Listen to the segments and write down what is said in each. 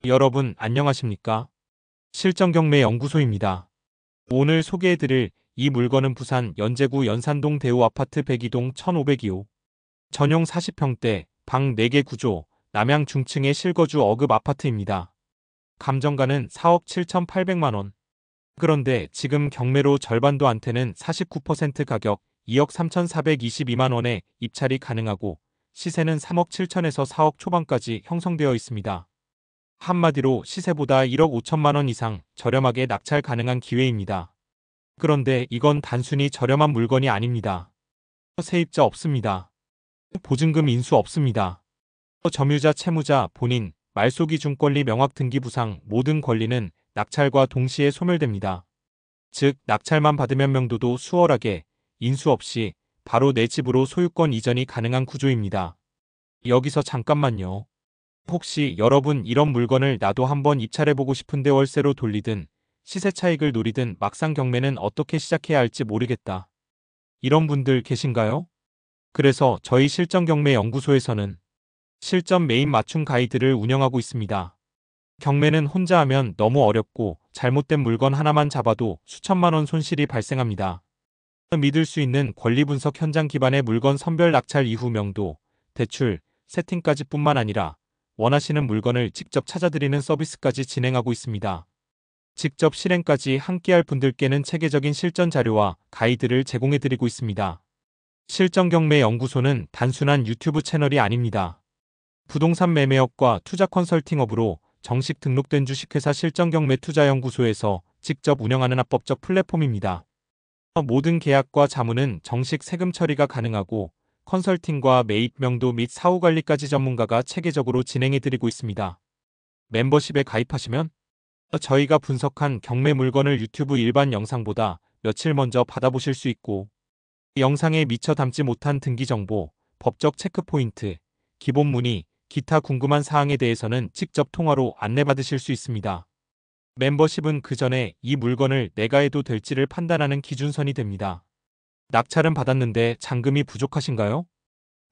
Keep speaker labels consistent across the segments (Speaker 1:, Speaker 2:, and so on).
Speaker 1: 여러분 안녕하십니까? 실전경매연구소입니다. 오늘 소개해드릴 이 물건은 부산 연제구 연산동 대우아파트 102동 1502호 전용 40평대 방 4개 구조 남양 중층의 실거주 어급 아파트입니다. 감정가는 4억 7,800만원. 그런데 지금 경매로 절반도 안 되는 49% 가격 2억 3,422만원에 입찰이 가능하고 시세는 3억 7천에서 4억 초반까지 형성되어 있습니다. 한마디로 시세보다 1억 5천만원 이상 저렴하게 낙찰 가능한 기회입니다. 그런데 이건 단순히 저렴한 물건이 아닙니다. 세입자 없습니다. 보증금 인수 없습니다. 점유자, 채무자, 본인, 말소기준권리 명확 등기 부상 모든 권리는 낙찰과 동시에 소멸됩니다. 즉 낙찰만 받으면 명도도 수월하게 인수 없이 바로 내 집으로 소유권 이전이 가능한 구조입니다. 여기서 잠깐만요. 혹시 여러분 이런 물건을 나도 한번 입찰해보고 싶은데 월세로 돌리든 시세 차익을 노리든 막상 경매는 어떻게 시작해야 할지 모르겠다. 이런 분들 계신가요? 그래서 저희 실전경매연구소에서는 실전 메인 맞춤 가이드를 운영하고 있습니다. 경매는 혼자 하면 너무 어렵고 잘못된 물건 하나만 잡아도 수천만원 손실이 발생합니다. 믿을 수 있는 권리 분석 현장 기반의 물건 선별 낙찰 이후 명도, 대출, 세팅까지 뿐만 아니라 원하시는 물건을 직접 찾아드리는 서비스까지 진행하고 있습니다. 직접 실행까지 함께할 분들께는 체계적인 실전 자료와 가이드를 제공해드리고 있습니다. 실전경매연구소는 단순한 유튜브 채널이 아닙니다. 부동산 매매업과 투자 컨설팅업으로 정식 등록된 주식회사 실전경매투자연구소에서 직접 운영하는 합법적 플랫폼입니다. 모든 계약과 자문은 정식 세금 처리가 가능하고 컨설팅과 매입 명도 및 사후관리까지 전문가가 체계적으로 진행해드리고 있습니다. 멤버십에 가입하시면 저희가 분석한 경매 물건을 유튜브 일반 영상보다 며칠 먼저 받아보실 수 있고 영상에 미처 담지 못한 등기 정보, 법적 체크포인트, 기본 문의, 기타 궁금한 사항에 대해서는 직접 통화로 안내받으실 수 있습니다. 멤버십은 그 전에 이 물건을 내가 해도 될지를 판단하는 기준선이 됩니다. 낙찰은 받았는데 잔금이 부족하신가요?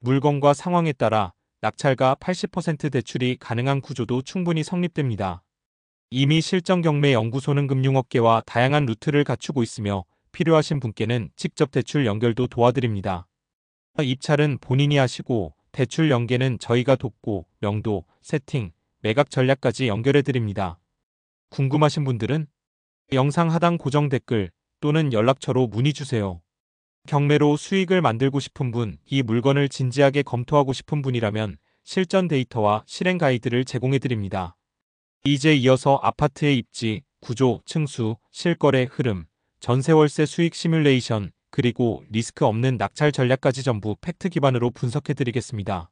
Speaker 1: 물건과 상황에 따라 낙찰과 80% 대출이 가능한 구조도 충분히 성립됩니다. 이미 실전경매연구소는 금융업계와 다양한 루트를 갖추고 있으며 필요하신 분께는 직접 대출 연결도 도와드립니다. 입찰은 본인이 하시고 대출 연계는 저희가 돕고 명도, 세팅, 매각 전략까지 연결해드립니다. 궁금하신 분들은 영상 하단 고정 댓글 또는 연락처로 문의주세요. 경매로 수익을 만들고 싶은 분, 이 물건을 진지하게 검토하고 싶은 분이라면 실전 데이터와 실행 가이드를 제공해드립니다. 이제 이어서 아파트의 입지, 구조, 층수, 실거래 흐름, 전세월세 수익 시뮬레이션, 그리고 리스크 없는 낙찰 전략까지 전부 팩트 기반으로 분석해드리겠습니다.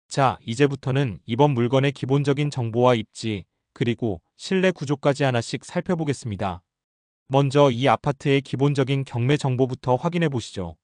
Speaker 1: 자, 이제부터는 이번 물건의 기본적인 정보와 입지, 그리고 실내 구조까지 하나씩 살펴보겠습니다. 먼저 이 아파트의 기본적인 경매 정보부터 확인해 보시죠.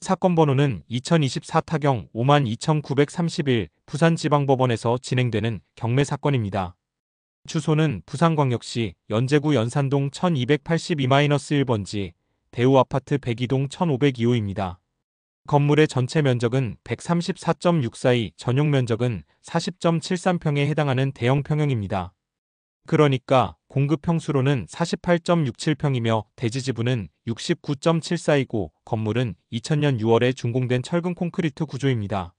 Speaker 1: 사건 번호는 2024 타경 52,931 부산지방법원에서 진행되는 경매 사건입니다. 주소는 부산광역시 연제구 연산동 1282-1번지 대우아파트 102동 1502호입니다. 건물의 전체 면적은 134.642, 전용 면적은 40.73평에 해당하는 대형 평형입니다. 그러니까 공급 평수로는 48.67평이며 대지 지분은 69.74이고 건물은 2000년 6월에 준공된 철근 콘크리트 구조입니다.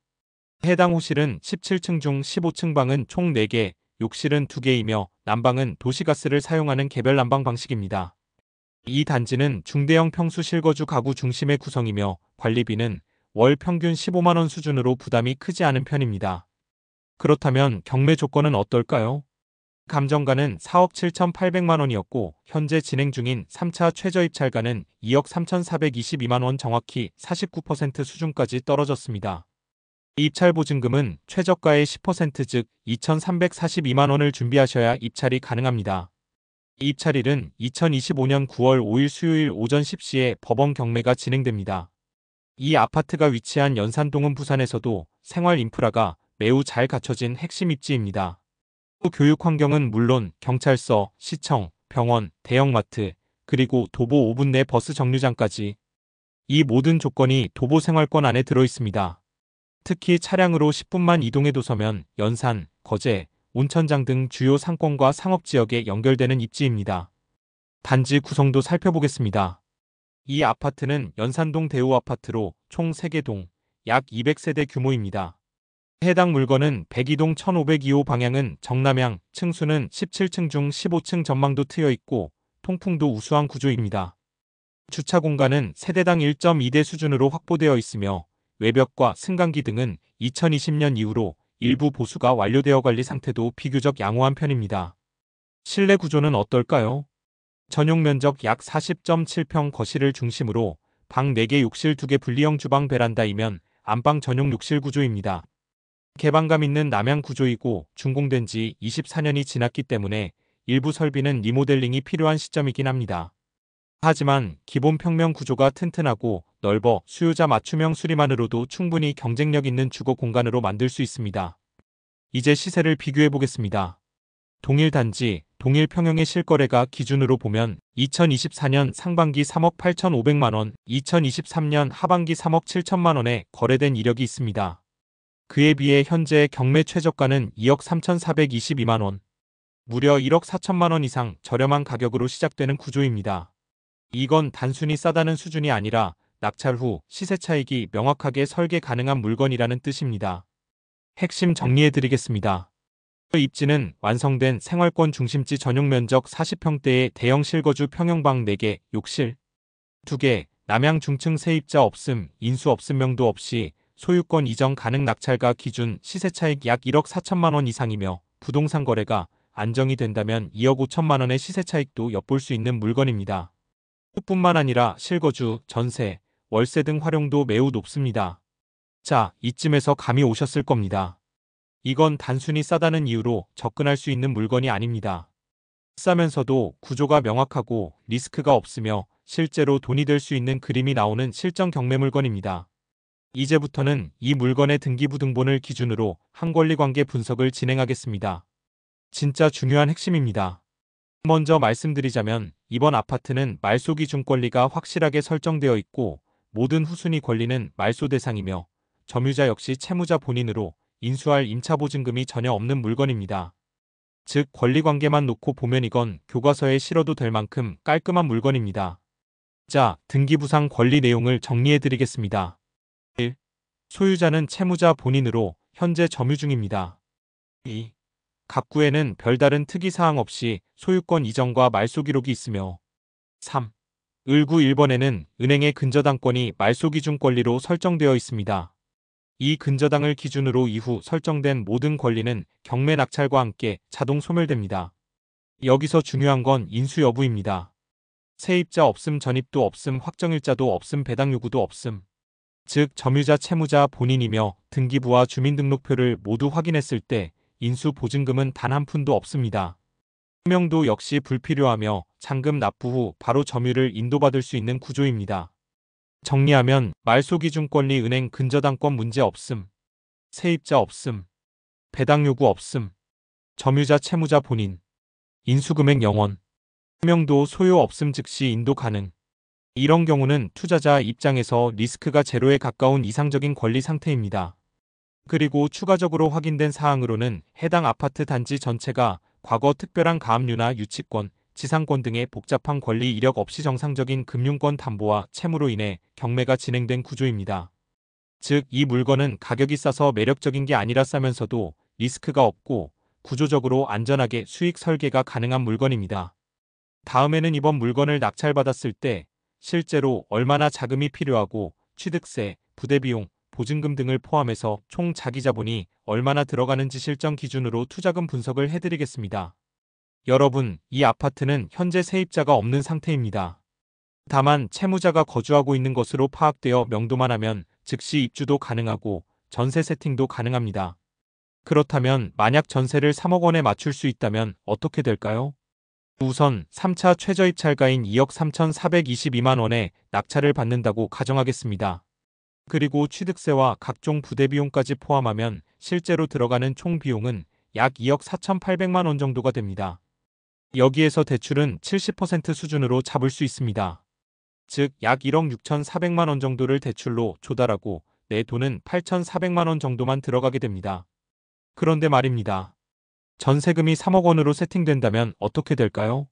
Speaker 1: 해당 호실은 17층 중 15층 방은 총 4개, 욕실은 2개이며 난방은 도시가스를 사용하는 개별 난방 방식입니다. 이 단지는 중대형 평수 실거주 가구 중심의 구성이며 관리비는 월 평균 15만원 수준으로 부담이 크지 않은 편입니다. 그렇다면 경매 조건은 어떨까요? 감정가는 4억 7,800만원이었고 현재 진행 중인 3차 최저입찰가는 2억 3,422만원, 정확히 49% 수준까지 떨어졌습니다. 입찰 보증금은 최저가의 10% 즉 2,342만원을 준비하셔야 입찰이 가능합니다. 입찰일은 2025년 9월 5일 수요일 오전 10시에 법원 경매가 진행됩니다. 이 아파트가 위치한 연산동은 부산에서도 생활 인프라가 매우 잘 갖춰진 핵심 입지입니다. 교육 환경은 물론 경찰서, 시청, 병원, 대형마트, 그리고 도보 5분 내 버스 정류장까지 이 모든 조건이 도보 생활권 안에 들어 있습니다. 특히 차량으로 10분만 이동해도 서면, 연산, 거제, 온천장 등 주요 상권과 상업지역에 연결되는 입지입니다. 단지 구성도 살펴보겠습니다. 이 아파트는 연산동 대우아파트로 총 3개 동, 약 200세대 규모입니다. 해당 물건은 102동 1502호 방향은 정남향, 층수는 17층 중 15층 전망도 트여 있고 통풍도 우수한 구조입니다. 주차 공간은 세대당 1.2대 수준으로 확보되어 있으며 외벽과 승강기 등은 2020년 이후로 일부 보수가 완료되어 관리 상태도 비교적 양호한 편입니다. 실내 구조는 어떨까요? 전용 면적 약 40.7평 거실을 중심으로 방 4개 욕실 2개 분리형 주방 베란다이면 안방 전용 욕실 구조입니다. 개방감 있는 남향 구조이고 준공된 지 24년이 지났기 때문에 일부 설비는 리모델링이 필요한 시점이긴 합니다. 하지만 기본 평면 구조가 튼튼하고 넓어 수요자 맞춤형 수리만으로도 충분히 경쟁력 있는 주거 공간으로 만들 수 있습니다. 이제 시세를 비교해 보겠습니다. 동일 단지, 동일 평형의 실거래가 기준으로 보면 2024년 상반기 3억 8,500만 원, 2023년 하반기 3억 7천만 원에 거래된 이력이 있습니다. 그에 비해 현재 경매 최저가는 2억 3,422만 원, 무려 1억 4천만 원 이상 저렴한 가격으로 시작되는 구조입니다. 이건 단순히 싸다는 수준이 아니라 낙찰 후 시세 차익이 명확하게 설계 가능한 물건이라는 뜻입니다. 핵심 정리해드리겠습니다. 입지는 완성된 생활권 중심지 전용 면적 40평대의 대형 실거주 평형방 4개, 욕실 2개, 남향 중층 세입자 없음, 인수 없음 명도 없이 소유권 이전 가능 낙찰가 기준 시세 차익 약 1억 4천만 원 이상이며 부동산 거래가 안정이 된다면 2억 5천만 원의 시세 차익도 엿볼 수 있는 물건입니다. 뿐만 아니라 실거주, 전세, 월세 등 활용도 매우 높습니다. 자, 이쯤에서 감이 오셨을 겁니다. 이건 단순히 싸다는 이유로 접근할 수 있는 물건이 아닙니다. 싸면서도 구조가 명확하고 리스크가 없으며 실제로 돈이 될 수 있는 그림이 나오는 실전 경매 물건입니다. 이제부터는 이 물건의 등기부등본을 기준으로 한권리관계 분석을 진행하겠습니다. 진짜 중요한 핵심입니다. 먼저 말씀드리자면 이번 아파트는 말소 기준 권리가 확실하게 설정되어 있고 모든 후순위 권리는 말소 대상이며 점유자 역시 채무자 본인으로 인수할 임차보증금이 전혀 없는 물건입니다. 즉 권리관계만 놓고 보면 이건 교과서에 실어도 될 만큼 깔끔한 물건입니다. 자, 등기부상 권리 내용을 정리해드리겠습니다. 1. 소유자는 채무자 본인으로 현재 점유 중입니다. 2. 갑구에는 별다른 특이사항 없이 소유권 이전과 말소 기록이 있으며 3. 을구 1번에는 은행의 근저당권이 말소 기준 권리로 설정되어 있습니다. 이 근저당을 기준으로 이후 설정된 모든 권리는 경매 낙찰과 함께 자동 소멸됩니다. 여기서 중요한 건 인수 여부입니다. 세입자 없음, 전입도 없음, 확정일자도 없음, 배당 요구도 없음. 즉 점유자 채무자 본인이며 등기부와 주민등록표를 모두 확인했을 때 인수 보증금은 단 한 푼도 없습니다. 소명도 역시 불필요하며 잔금 납부 후 바로 점유를 인도받을 수 있는 구조입니다. 정리하면 말소 기준 권리 은행 근저당권 문제 없음, 세입자 없음, 배당 요구 없음, 점유자 채무자 본인, 인수금액 0원, 소명도 소요 없음 즉시 인도 가능. 이런 경우는 투자자 입장에서 리스크가 제로에 가까운 이상적인 권리 상태입니다. 그리고 추가적으로 확인된 사항으로는 해당 아파트 단지 전체가 과거 특별한 가압류나 유치권, 지상권 등의 복잡한 권리 이력 없이 정상적인 금융권 담보와 채무로 인해 경매가 진행된 구조입니다. 즉, 이 물건은 가격이 싸서 매력적인 게 아니라 싸면서도 리스크가 없고 구조적으로 안전하게 수익 설계가 가능한 물건입니다. 다음에는 이번 물건을 낙찰받았을 때 실제로 얼마나 자금이 필요하고 취득세, 부대비용, 보증금 등을 포함해서 총 자기자본이 얼마나 들어가는지 실전 기준으로 투자금 분석을 해드리겠습니다. 여러분, 이 아파트는 현재 세입자가 없는 상태입니다. 다만 채무자가 거주하고 있는 것으로 파악되어 명도만 하면 즉시 입주도 가능하고 전세 세팅도 가능합니다. 그렇다면 만약 전세를 3억 원에 맞출 수 있다면 어떻게 될까요? 우선 3차 최저입찰가인 2억 3,422만 원에 낙찰을 받는다고 가정하겠습니다. 그리고 취득세와 각종 부대비용까지 포함하면 실제로 들어가는 총 비용은 약 2억 4,800만 원 정도가 됩니다. 여기에서 대출은 70% 수준으로 잡을 수 있습니다. 즉 약 1억 6,400만 원 정도를 대출로 조달하고 내 돈은 8,400만 원 정도만 들어가게 됩니다. 그런데 말입니다. 전세금이 3억 원으로 세팅된다면 어떻게 될까요?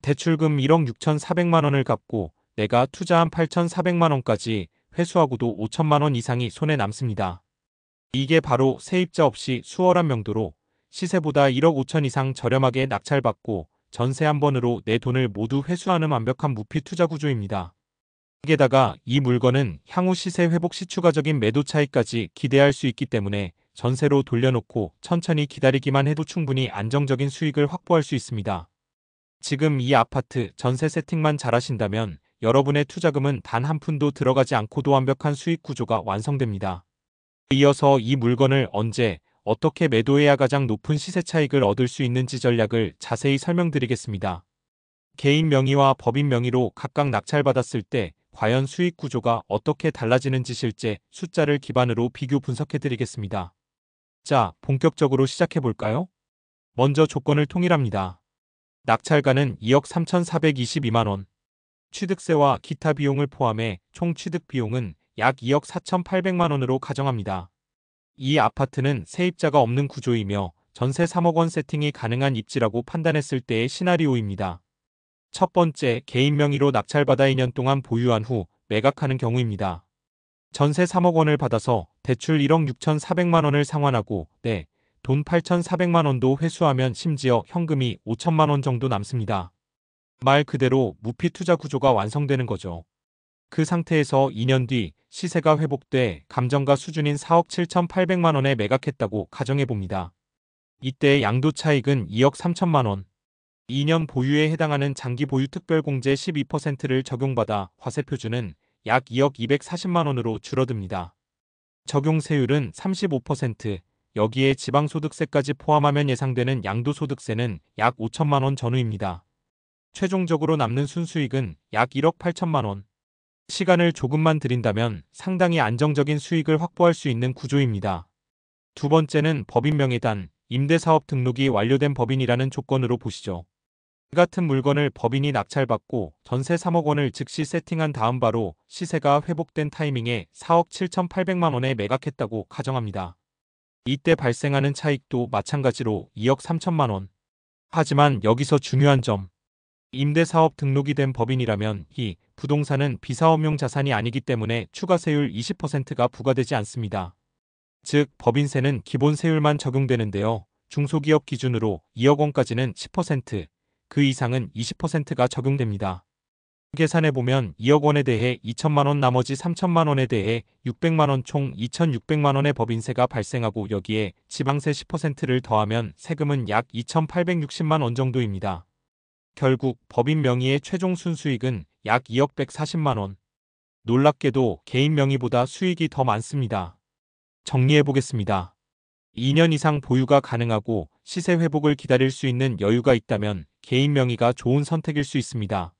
Speaker 1: 대출금 1억 6,400만 원을 갚고 내가 투자한 8,400만 원까지 회수하고도 5천만 원 이상이 손에 남습니다. 이게 바로 세입자 없이 수월한 명도로 시세보다 1억 5천 이상 저렴하게 낙찰받고 전세 한 번으로 내 돈을 모두 회수하는 완벽한 무피 투자 구조입니다. 게다가 이 물건은 향후 시세 회복 시 추가적인 매도 차익까지 기대할 수 있기 때문에 전세로 돌려놓고 천천히 기다리기만 해도 충분히 안정적인 수익을 확보할 수 있습니다. 지금 이 아파트 전세 세팅만 잘하신다면 여러분의 투자금은 단 한 푼도 들어가지 않고도 완벽한 수익 구조가 완성됩니다. 이어서 이 물건을 언제, 어떻게 매도해야 가장 높은 시세 차익을 얻을 수 있는지 전략을 자세히 설명드리겠습니다. 개인 명의와 법인 명의로 각각 낙찰받았을 때 과연 수익 구조가 어떻게 달라지는지 실제 숫자를 기반으로 비교 분석해드리겠습니다. 자, 본격적으로 시작해볼까요? 먼저 조건을 통일합니다. 낙찰가는 2억 3,422만 원, 취득세와 기타 비용을 포함해 총 취득 비용은 약 2억 4,800만 원으로 가정합니다. 이 아파트는 세입자가 없는 구조이며 전세 3억 원 세팅이 가능한 입지라고 판단했을 때의 시나리오입니다. 첫 번째, 개인 명의로 낙찰받아 2년 동안 보유한 후 매각하는 경우입니다. 전세 3억 원을 받아서 대출 1억 6,400만 원을 상환하고 돈 8,400만 원도 회수하면 심지어 현금이 5천만 원 정도 남습니다. 말 그대로 무피 투자 구조가 완성되는 거죠. 그 상태에서 2년 뒤 시세가 회복돼 감정가 수준인 4억 7,800만 원에 매각했다고 가정해봅니다. 이때 양도 차익은 2억 3천만 원. 2년 보유에 해당하는 장기 보유 특별공제 12%를 적용받아 화세표준은 약 2억 240만 원으로 줄어듭니다. 적용세율은 35%, 여기에 지방소득세까지 포함하면 예상되는 양도소득세는 약 5천만 원 전후입니다. 최종적으로 남는 순수익은 약 1억 8천만 원. 시간을 조금만 들인다면 상당히 안정적인 수익을 확보할 수 있는 구조입니다. 두 번째는 법인 명의단, 임대사업 등록이 완료된 법인이라는 조건으로 보시죠. 이 같은 물건을 법인이 낙찰받고 전세 3억 원을 즉시 세팅한 다음 바로 시세가 회복된 타이밍에 4억 7,800만 원에 매각했다고 가정합니다. 이때 발생하는 차익도 마찬가지로 2억 3천만 원. 하지만 여기서 중요한 점. 임대사업 등록이 된 법인이라면 이 부동산은 비사업용 자산이 아니기 때문에 추가세율 20%가 부과되지 않습니다. 즉, 법인세는 기본 세율만 적용되는데요. 중소기업 기준으로 2억 원까지는 10%, 그 이상은 20%가 적용됩니다. 계산해보면 2억 원에 대해 2천만 원 나머지 3천만 원에 대해 600만 원 총 2,600만 원의 법인세가 발생하고 여기에 지방세 10%를 더하면 세금은 약 2,860만 원 정도입니다. 결국 법인 명의의 최종 순수익은 약 2억 140만 원. 놀랍게도 개인 명의보다 수익이 더 많습니다. 정리해보겠습니다. 2년 이상 보유가 가능하고 시세 회복을 기다릴 수 있는 여유가 있다면 개인 명의가 좋은 선택일 수 있습니다.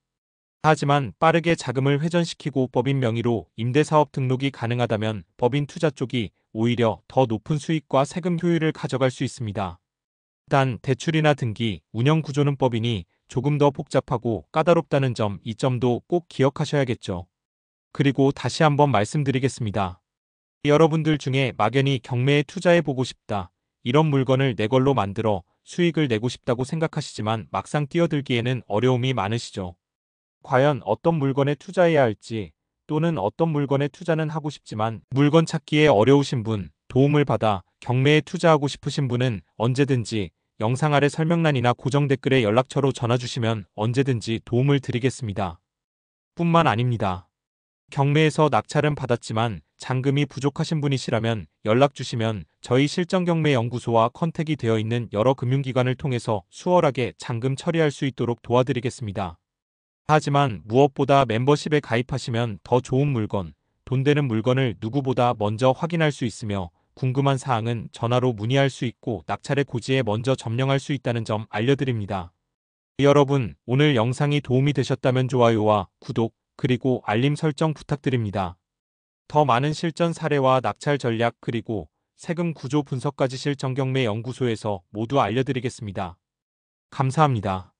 Speaker 1: 하지만 빠르게 자금을 회전시키고 법인 명의로 임대사업 등록이 가능하다면 법인 투자 쪽이 오히려 더 높은 수익과 세금 효율을 가져갈 수 있습니다. 단 대출이나 등기, 운영 구조는 법인이 조금 더 복잡하고 까다롭다는 점, 이 점도 꼭 기억하셔야겠죠. 그리고 다시 한번 말씀드리겠습니다. 여러분들 중에 막연히 경매에 투자해보고 싶다, 이런 물건을 내 걸로 만들어 수익을 내고 싶다고 생각하시지만 막상 뛰어들기에는 어려움이 많으시죠. 과연 어떤 물건에 투자해야 할지, 또는 어떤 물건에 투자는 하고 싶지만 물건 찾기에 어려우신 분, 도움을 받아 경매에 투자하고 싶으신 분은 언제든지 영상 아래 설명란이나 고정 댓글에 연락처로 전화주시면 언제든지 도움을 드리겠습니다. 뿐만 아닙니다. 경매에서 낙찰은 받았지만 잔금이 부족하신 분이시라면 연락주시면 저희 실전경매연구소와 컨택이 되어 있는 여러 금융기관을 통해서 수월하게 잔금 처리할 수 있도록 도와드리겠습니다. 하지만 무엇보다 멤버십에 가입하시면 더 좋은 물건, 돈 되는 물건을 누구보다 먼저 확인할 수 있으며 궁금한 사항은 전화로 문의할 수 있고 낙찰의 고지에 먼저 점령할 수 있다는 점 알려드립니다. 여러분, 오늘 영상이 도움이 되셨다면 좋아요와 구독, 그리고 알림 설정 부탁드립니다. 더 많은 실전 사례와 낙찰 전략 그리고 세금 구조 분석까지 실전경매연구소에서 모두 알려드리겠습니다. 감사합니다.